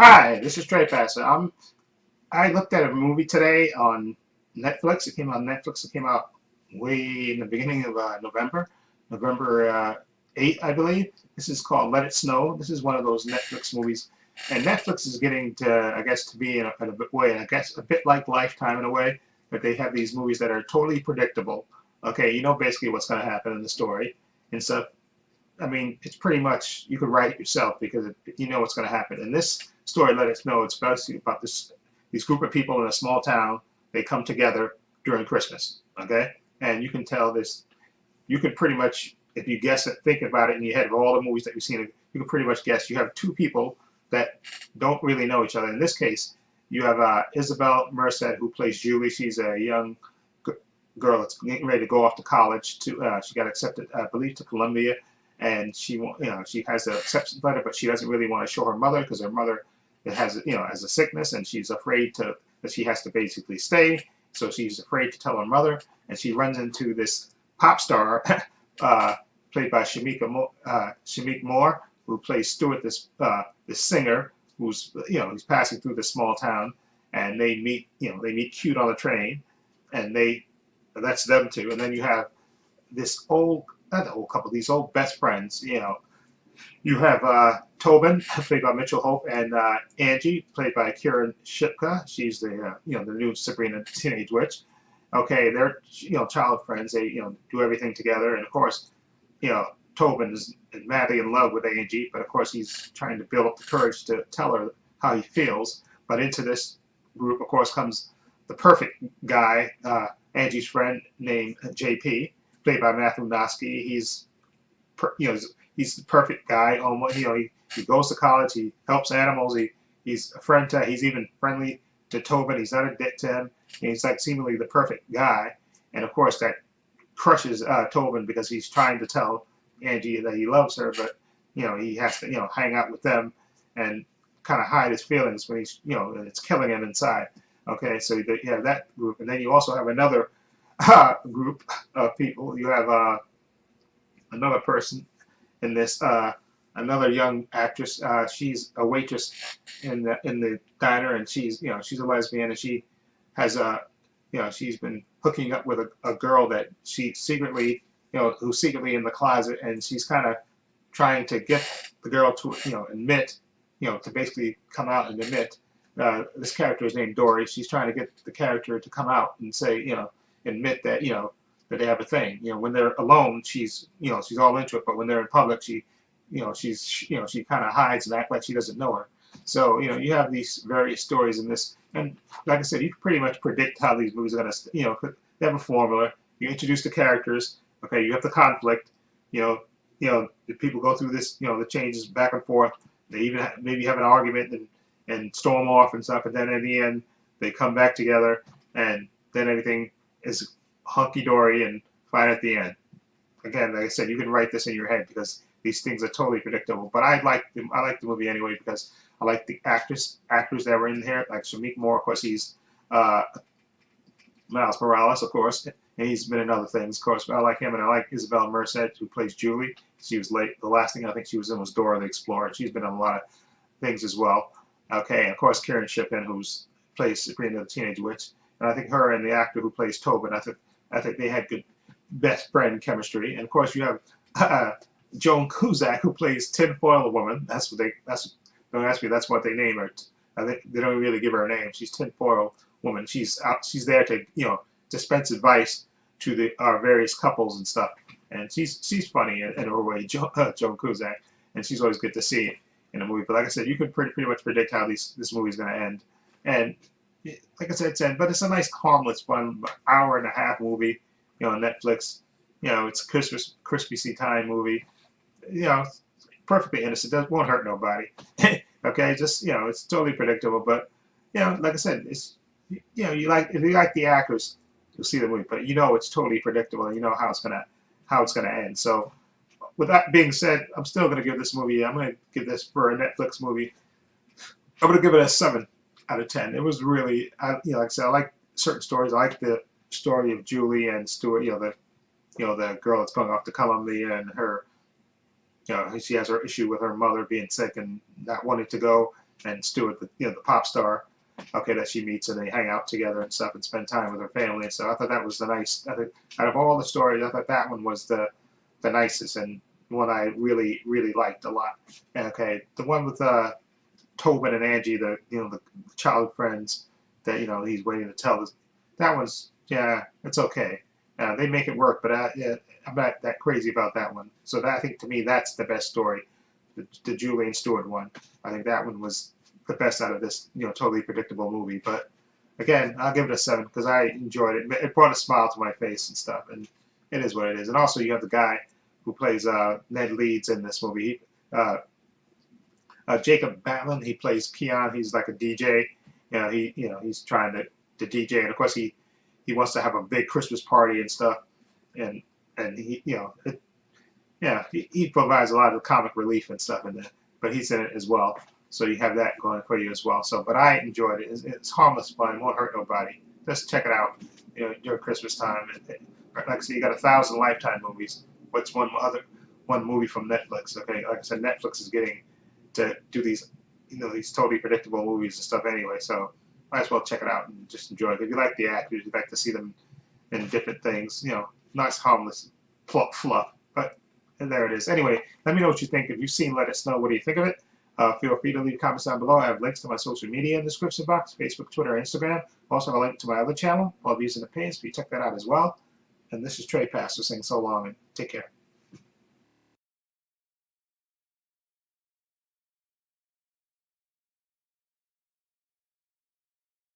Hi, this is Trey Passer. I looked at a movie today on Netflix. It came on Netflix. It came out way in the beginning of November, November 8th, I believe. This is called Let It Snow. This is one of those Netflix movies, and Netflix is getting to, I guess, to be in a bit way, and I guess a bit like Lifetime in a way, that they have these movies that are totally predictable. Okay, you know basically what's going to happen in the story and stuff. I mean, it's pretty much you could write it yourself because you know what's going to happen. And this story let us know it's basically about these group of people in a small town. They come together during Christmas, okay? And you can tell this. You can pretty much, if you guess it, think about it in your head of all the movies that you've seen, you can pretty much guess. You have two people that don't really know each other. In this case, you have Isabel Merced who plays Julie. She's a young girl that's getting ready to go off to college. She got accepted, I believe, to Columbia, and she has an acceptance letter, but she doesn't really want to show her mother because her mother has a sickness, and she's afraid that she has to basically stay. So she's afraid to tell her mother, and she runs into this pop star, uh, played by Shamik Moore, who plays Stuart, this singer who's he's passing through this small town, and they meet cute on the train, and that's them two. And then you have this old, not the old couple, these old best friends. You have Tobin, played by Mitchell Hope, and Angie, played by Kieran Shipka. She's the new Sabrina Teenage Witch. Okay, they're child friends. They do everything together, and of course, Tobin is madly in love with Angie, but of course he's trying to build up the courage to tell her how he feels. But into this group, of course, comes the perfect guy, Angie's friend named JP, played by Matthew Noski. He's the perfect guy. Almost, he goes to college. He helps animals. He's a friend to. He's even friendly to Tobin. He's not a dick to him. He's like seemingly the perfect guy. And of course, that crushes Tobin because he's trying to tell Angie that he loves her, but he has to hang out with them and kind of hide his feelings when and it's killing him inside. Okay, so you have that group, and then you also have another group of people. You have another person in this, another young actress. She's a waitress in the diner, and she's a lesbian, and she has she's been hooking up with a girl that she secretly who's secretly in the closet, and she's kind of trying to get the girl to admit, to basically come out and admit. This character is named Dory. She's trying to get the character to come out and say, admit that that they have a thing. When they're alone, she's all into it, but when they're in public, she kind of hides and acts like she doesn't know her. So you have these various stories in this, and like I said, you can pretty much predict how these movies are gonna, they have a formula. You introduce the characters. Okay, you have the conflict. The people go through this, the changes back and forth. They even maybe have an argument and storm off and stuff, and then in the end, they come back together, and then everything is hunky dory and fine at the end. Again, like I said, you can write this in your head because these things are totally predictable. But I like the movie anyway because I like the actors that were in here, like Shamik Moore. Of course, he's uh, Miles Morales, of course, and he's been in other things, of course. But I like him, and I like Isabel Merced, who plays Julie. She was late. The last thing I think she was in was Dora the Explorer. She's been in a lot of things as well. Okay, and of course, Kieran Shippen, who's plays Sabrina the Teenage Witch, and I think her and the actor who plays Tobin, I think they had good best friend chemistry. And of course, you have Joan Cusack, who plays Tinfoil Woman. Don't ask me. That's what they name her. I think they don't really give her a name. She's Tinfoil Woman. She's there to dispense advice to the various couples and stuff. And she's funny in her way, Joan Cusack, and she's always good to see in a movie. But like I said, you can pretty much predict how this movie's going to end. And like I said, but it's a nice, harmless, fun hour and a half movie. On Netflix. It's a Christmassy time movie. It's perfectly innocent. It won't hurt nobody. Okay, just it's totally predictable. But like I said, it's if you like the actors, you'll see the movie. But it's totally predictable, and you know how it's gonna end. So with that being said, I'm still gonna give this movie. I'm gonna give this for a Netflix movie. I'm gonna give it a 7 out of 10. It was really, like I said, I like certain stories. I like the story of Julie and Stuart. The girl that's going off to Columbia, and her, she has her issue with her mother being sick and not wanting to go. and Stewart, the pop star, okay, that she meets, and they hang out together and stuff and spend time with her family. And so I thought that was the nice. I think out of all the stories, I thought that one was the nicest and one I really liked a lot. Okay, the one with Tobin and Angie, the childhood friends that he's waiting to tell this. That one's, yeah, it's okay. They make it work, but yeah, I'm not that crazy about that one. So that, I think to me that's the best story, the Julian Stewart one. I think that one was the best out of this totally predictable movie. But again, I'll give it a 7 because I enjoyed it. It brought a smile to my face and stuff, and it is what it is. And also you have the guy who plays Ned Leeds in this movie. Jacob Batalon, he plays Keon. He's like a DJ. He's trying to DJ, and of course he wants to have a big Christmas party and stuff, and he provides a lot of comic relief and stuff in there, but he's in it as well. So you have that going for you as well. So, but I enjoyed it. It's harmless fun. It won't hurt nobody. Just check it out, during Christmas time. Like I said, you got 1,000 Lifetime movies. What's one movie from Netflix? Okay, like I said, Netflix is getting to do these, these totally predictable movies and stuff anyway. So might as well check it out and just enjoy it. If you like the actors, you like to see them in different things, nice harmless fluff. But and there it is. Anyway, let me know what you think. If you've seen, let us know. What do you think of it? Feel free to leave comments down below. I have links to my social media in the description box: Facebook, Twitter, Instagram. Also have a link to my other channel called Views and Opinions. So you check that out as well. And this is Trey Pastor saying so long and take care.